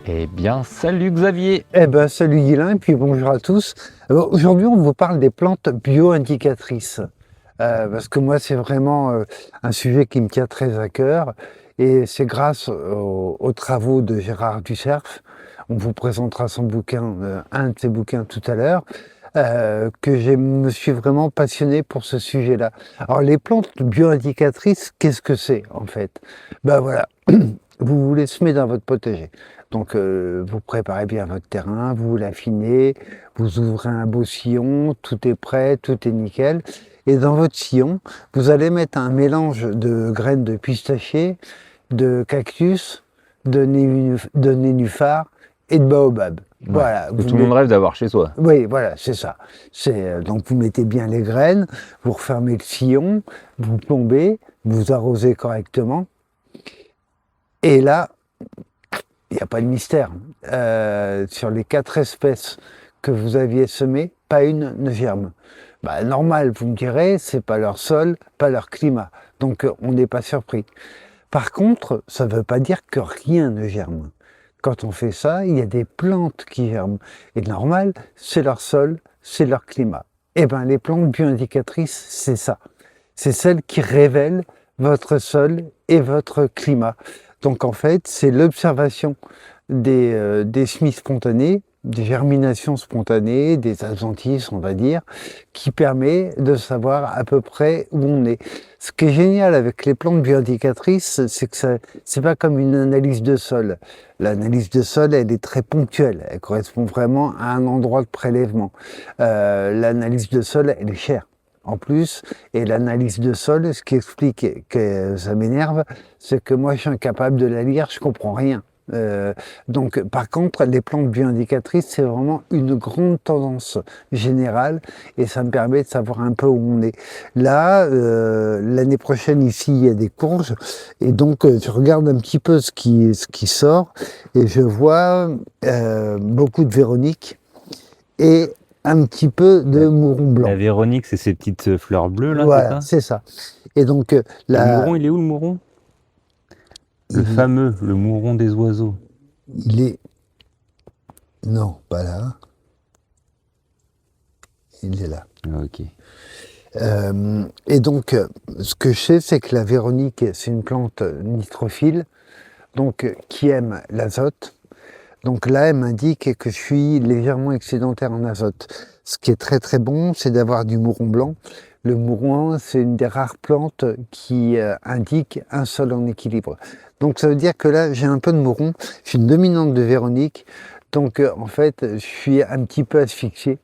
Eh bien, salut Xavier! Eh ben, salut Guilain, et puis bonjour à tous. Aujourd'hui, on vous parle des plantes bio-indicatrices. Parce que moi, c'est vraiment un sujet qui me tient très à cœur. Et c'est grâce aux travaux de Gérard Ducerf, on vous présentera son bouquin, un de ses bouquins tout à l'heure, que je me suis vraiment passionné pour ce sujet-là. Alors, les plantes bio-indicatrices, qu'est-ce que c'est en fait? Ben voilà, vous les semez dans votre potager. Donc, vous préparez bien votre terrain, vous l'affinez, vous ouvrez un beau sillon, tout est prêt, tout est nickel. Et dans votre sillon, vous allez mettre un mélange de graines de pistachier, de cactus, de nénuphar et de baobab. Ouais, Voilà, que tout le monde rêve d'avoir chez soi. oui, voilà, c'est ça. Donc vous mettez bien les graines, vous refermez le sillon, vous plombez, vous arrosez correctement. Et là, il n'y a pas de mystère. Sur les 4 espèces que vous aviez semées, pas une ne germe. Bah, normal, vous me direz, c'est pas leur sol, pas leur climat. Donc on n'est pas surpris. Par contre, ça ne veut pas dire que rien ne germe. Quand on fait ça, il y a des plantes qui germent. Et normal, c'est leur sol, c'est leur climat. Eh bien, les plantes bioindicatrices, c'est ça. C'est celles qui révèlent votre sol et votre climat. Donc en fait, c'est l'observation des semis spontanés, des germinations spontanées, des adventices, on va dire, qui permet de savoir à peu près où on est. Ce qui est génial avec les plantes bioindicatrices, c'est que c'est pas comme une analyse de sol. L'analyse de sol, elle est très ponctuelle. Elle correspond vraiment à un endroit de prélèvement. L'analyse de sol, elle est chère. En plus, et l'analyse de sol, ce qui explique que ça m'énerve, c'est que moi je suis incapable de la lire, je comprends rien. Donc, par contre, les plantes bioindicatrices, c'est vraiment une grande tendance générale et ça me permet de savoir un peu où on est. Là, l'année prochaine, ici, il y a des courges et donc je regarde un petit peu ce qui sort et je vois beaucoup de Véronique et un petit peu de mouron La blanc. Véronique, c'est ces petites fleurs bleues là, c'est Voilà, ça? c'est ça. Et donc, Le mouron, il est où le mouron? Le il, fameux, le mouron des oiseaux. il est... Non, pas là. Il est là. Ok. Et donc, ce que je sais, c'est que la Véronique, c'est une plante nitrophile, donc qui aime l'azote. Donc là, elle m'indique que je suis légèrement excédentaire en azote. Ce qui est très très bon, c'est d'avoir du mouron blanc. Le mouron, c'est une des rares plantes qui indique un sol en équilibre. Donc ça veut dire que là, j'ai un peu de mouron. Je suis une dominante de Véronique. Donc en fait, je suis un petit peu asphyxié.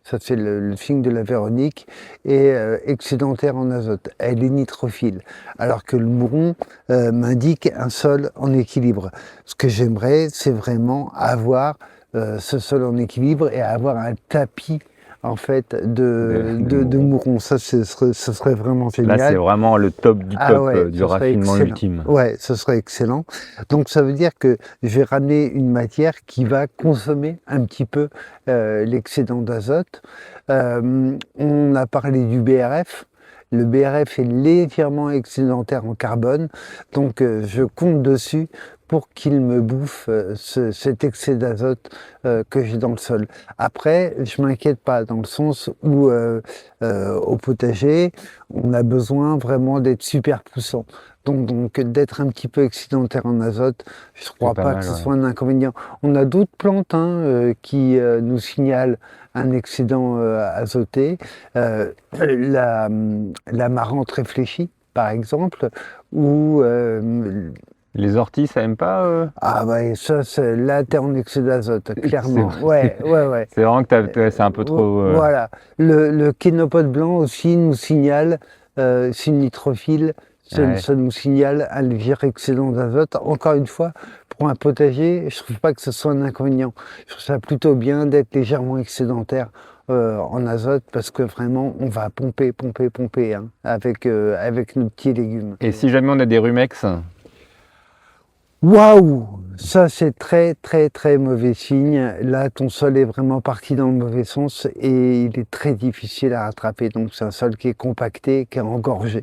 Ça, c'est le signe de la Véronique, et excédentaire en azote. Elle est nitrophile. Alors que le mouron m'indique un sol en équilibre. Ce que j'aimerais, c'est vraiment avoir ce sol en équilibre et avoir un tapis en fait de mouron. Ça, ce serait vraiment Là, c'est génial. vraiment le top du Ah top ouais, du ce serait raffinement excellent. ultime. Ouais, ce serait excellent. Donc ça veut dire que je vais ramener une matière qui va consommer un petit peu l'excédent d'azote. On a parlé du BRF. Le BRF est légèrement excédentaire en carbone, donc je compte dessus pour qu'il me bouffe cet excès d'azote que j'ai dans le sol. Après, je m'inquiète pas dans le sens où au potager, on a besoin vraiment d'être super poussant. Donc d'être un petit peu excédentaire en azote, je ne C'est crois pas pas que mal, ce ouais. soit un inconvénient. On a d'autres plantes qui nous signalent un excédent azoté. La marante réfléchie, par exemple, ou Les orties, ça aime pas ah ouais, ça, là, t'es en excès d'azote, C'est clairement. Ouais, ouais, ouais. c'est vraiment que c'est un peu trop. Voilà. Le kénopote blanc aussi nous signale, c'est une nitrophile, Ouais. ça nous signale un léger excédent d'azote. Encore une fois, pour un potager, je trouve pas que ce soit un inconvénient. Je trouve ça plutôt bien d'être légèrement excédentaire en azote parce que vraiment, on va pomper, pomper, pomper hein, avec nos petits légumes. Et si jamais on a des rumex? Waouh! Ça, c'est très, très, très mauvais signe. Là, ton sol est vraiment parti dans le mauvais sens et il est très difficile à rattraper. Donc, c'est un sol qui est compacté, qui est engorgé.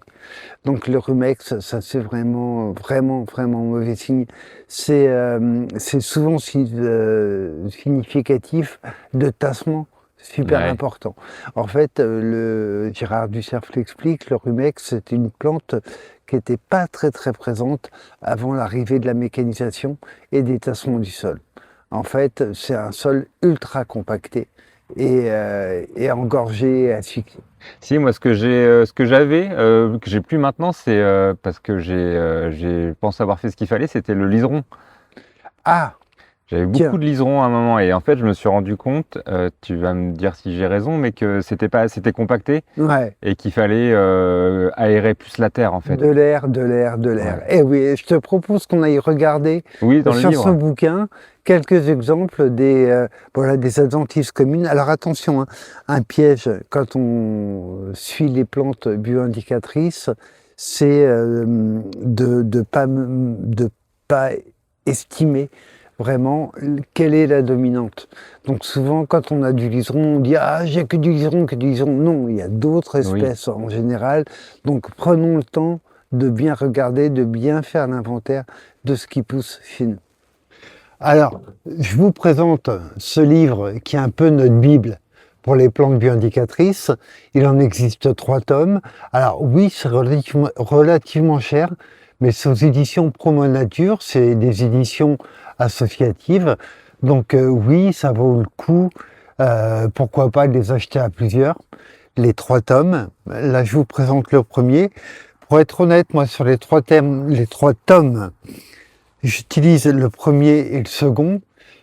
Donc, le rumex, ça, c'est vraiment, vraiment, vraiment mauvais signe. C'est souvent significatif de tassement super Ouais. important. En fait, Gérard Ducerf l'explique, le rumex, c'est une plante qui n'était pas très très présente avant l'arrivée de la mécanisation et des tassements du sol. En fait, c'est un sol ultra compacté et engorgé et asphyxié. Si, moi, ce que j'avais, que j'ai plus maintenant, c'est parce que j'ai pensé avoir fait ce qu'il fallait, c'était le liseron. Ah, J'avais beaucoup tiens, de liserons à un moment et en fait, je me suis rendu compte, tu vas me dire si j'ai raison, mais que c'était pas, c'était compacté ouais. et qu'il fallait aérer plus la terre en fait. De l'air, de l'air, de Ouais. l'air. Eh oui, je te propose qu'on aille regarder Oui, dans le sur ce livre. bouquin quelques exemples voilà, des adventices communes. Alors attention, hein, un piège quand on suit les plantes bioindicatrices, c'est de pas estimer vraiment quelle est la dominante. Donc souvent, quand on a du liseron, on dit ah j'ai que du liseron, que du liseron. Non, il y a d'autres Oui. espèces en général. Donc prenons le temps de bien regarder, de bien faire l'inventaire de ce qui pousse chez nous. Alors, je vous présente ce livre qui est un peu notre Bible pour les plantes bioindicatrices. Il en existe 3 tomes. Alors oui, c'est relativement cher, mais c'est aux éditions Promo Nature, c'est des éditions associatives. Donc oui, ça vaut le coup. Pourquoi pas les acheter à plusieurs, les 3 tomes. Là, je vous présente le premier. Pour être honnête, moi, sur les 3 tomes, j'utilise le premier et le second.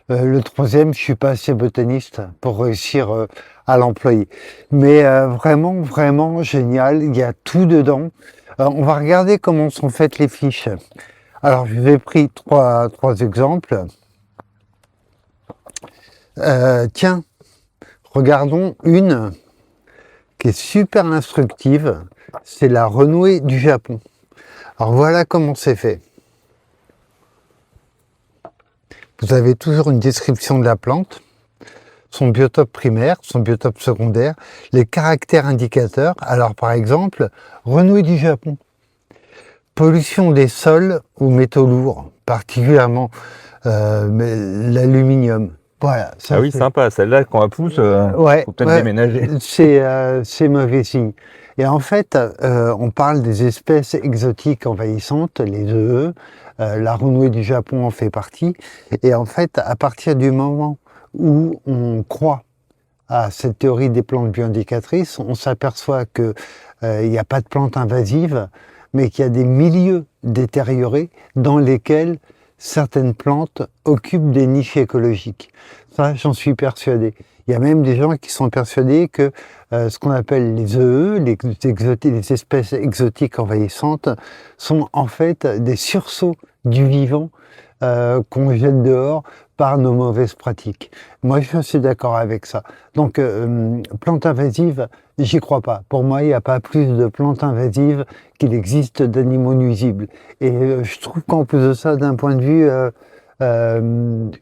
Le troisième, je suis pas assez botaniste pour réussir à l'employer. Mais vraiment, vraiment génial. Il y a tout dedans. On va regarder comment sont faites les fiches. Alors, je vous ai pris trois exemples. Tiens, regardons une qui est super instructive. C'est la renouée du Japon. Alors voilà comment c'est fait. Vous avez toujours une description de la plante, son biotope primaire, son biotope secondaire, les caractères indicateurs. Alors par exemple, renouée du Japon, pollution des sols aux métaux lourds, particulièrement l'aluminium. Voilà, ça Ah oui, fait. sympa. Celle-là, quand elle pousse, Ouais, faut peut-être ouais, déménager. c'est mauvais signe. Et en fait, on parle des espèces exotiques envahissantes, les EE. La renouée du Japon en fait partie. Et en fait, à partir du moment où on croit à cette théorie des plantes bioindicatrices, on s'aperçoit que il n'y a pas de plantes invasives, mais qu'il y a des milieux détériorés dans lesquels certaines plantes occupent des niches écologiques. Ça, j'en suis persuadé. Il y a même des gens qui sont persuadés que ce qu'on appelle les EE, les espèces exotiques envahissantes, sont en fait des sursauts du vivant qu'on jette dehors par nos mauvaises pratiques. Moi, je suis d'accord avec ça. Donc, plantes invasives, j'y crois pas. Pour moi, il n'y a pas plus de plantes invasives qu'il existe d'animaux nuisibles. Et je trouve qu'en plus de ça, d'un point de vue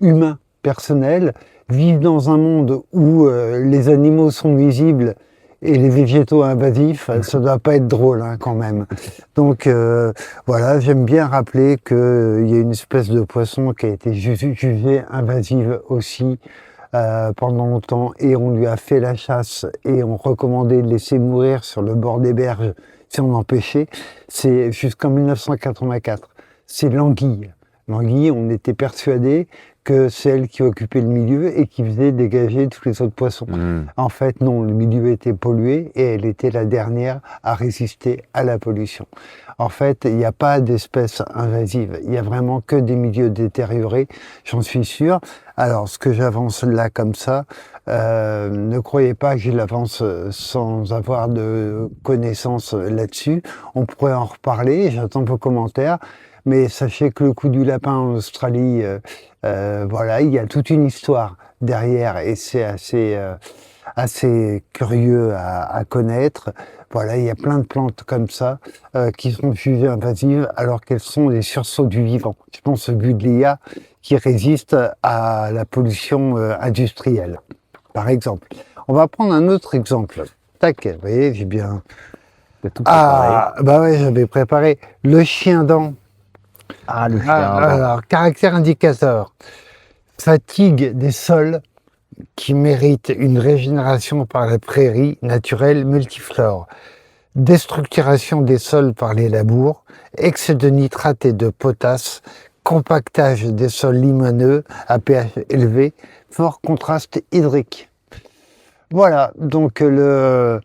humain, personnel, vivre dans un monde où les animaux sont nuisibles et les végétaux invasifs, ça doit pas être drôle hein, quand même. Donc voilà, j'aime bien rappeler qu'il y a une espèce de poisson qui a été jugée invasive aussi pendant longtemps et on lui a fait la chasse et on recommandait de laisser mourir sur le bord des berges si on empêchait. C'est jusqu'en 1984. C'est l'anguille. L'anguille, on était persuadé que c'est elle qui occupait le milieu et qui faisait dégager tous les autres poissons. En fait, non, le milieu était pollué et elle était la dernière à résister à la pollution. En fait, il n'y a pas d'espèces invasives, il y a vraiment que des milieux détériorés, j'en suis sûr. Alors, ce que j'avance là comme ça, ne croyez pas que je l'avance sans avoir de connaissances là-dessus. On pourrait en reparler, j'attends vos commentaires. Mais sachez que le coup du lapin en Australie, voilà, il y a toute une histoire derrière et c'est assez, assez curieux à connaître. Voilà, il y a plein de plantes comme ça qui sont jugées invasives alors qu'elles sont des sursauts du vivant. Je pense au buddleia qui résiste à la pollution industrielle, par exemple. On va prendre un autre exemple. Tac, vous voyez, j'ai bien... T'as tout préparé. Ah, bah ouais, j'avais préparé le chien dent. Ah, le chien. Alors, caractère indicateur. Fatigue des sols qui méritent une régénération par la prairie naturelle multiflore. Déstructuration des sols par les labours. Excès de nitrate et de potasse. Compactage des sols limoneux à pH élevé. Fort contraste hydrique. Voilà, donc en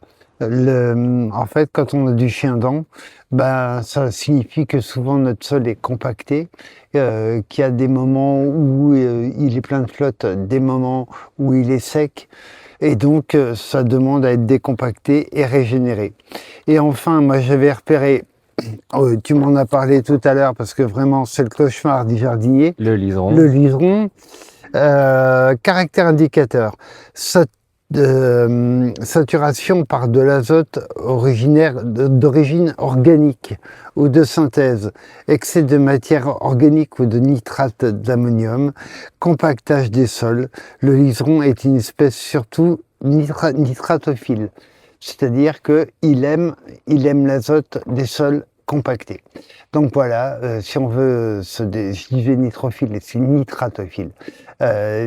fait, quand on a du chien dent, ben, ça signifie que souvent notre sol est compacté, qu'il y a des moments où il est plein de flotte, des moments où il est sec, et donc ça demande à être décompacté et régénéré. Et enfin, moi j'avais repéré, tu m'en as parlé tout à l'heure, parce que vraiment c'est le cauchemar du jardinier, Le liseron. le liseron, caractère indicateur. Saturation par de l'azote d'origine organique ou de synthèse, excès de matière organique ou de nitrate d'ammonium, compactage des sols. Le liseron est une espèce surtout nitratophile, c'est-à-dire qu'il aime l'azote des sols compactés. Donc voilà, si on veut je disais nitrophile, c'est nitratophile.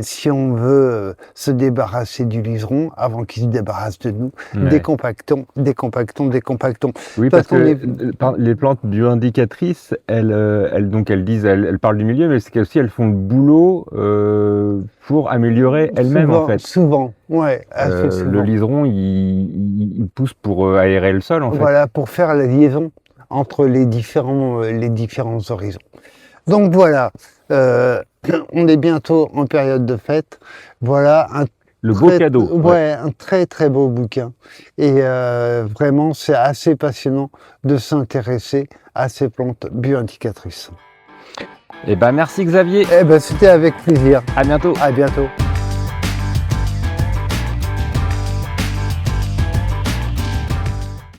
Si on veut se débarrasser du liseron avant qu'il se débarrasse de nous, Ouais. décompactons. Oui, Parce parce que qu'on les plantes bioindicatrices, elles disent, elles parlent du milieu, mais c'est qu'elles elles font le boulot pour améliorer elles-mêmes en fait. Souvent, ouais, assez Le souvent. liseron, il pousse pour aérer le sol en fait. Voilà, pour faire la liaison entre les différents horizons. Donc voilà, on est bientôt en période de fête. Voilà Le beau cadeau. Ouais, un très très beau bouquin. Et vraiment, c'est assez passionnant de s'intéresser à ces plantes bioindicatrices. Et ben merci Xavier. Eh ben, c'était avec plaisir. À bientôt. À bientôt.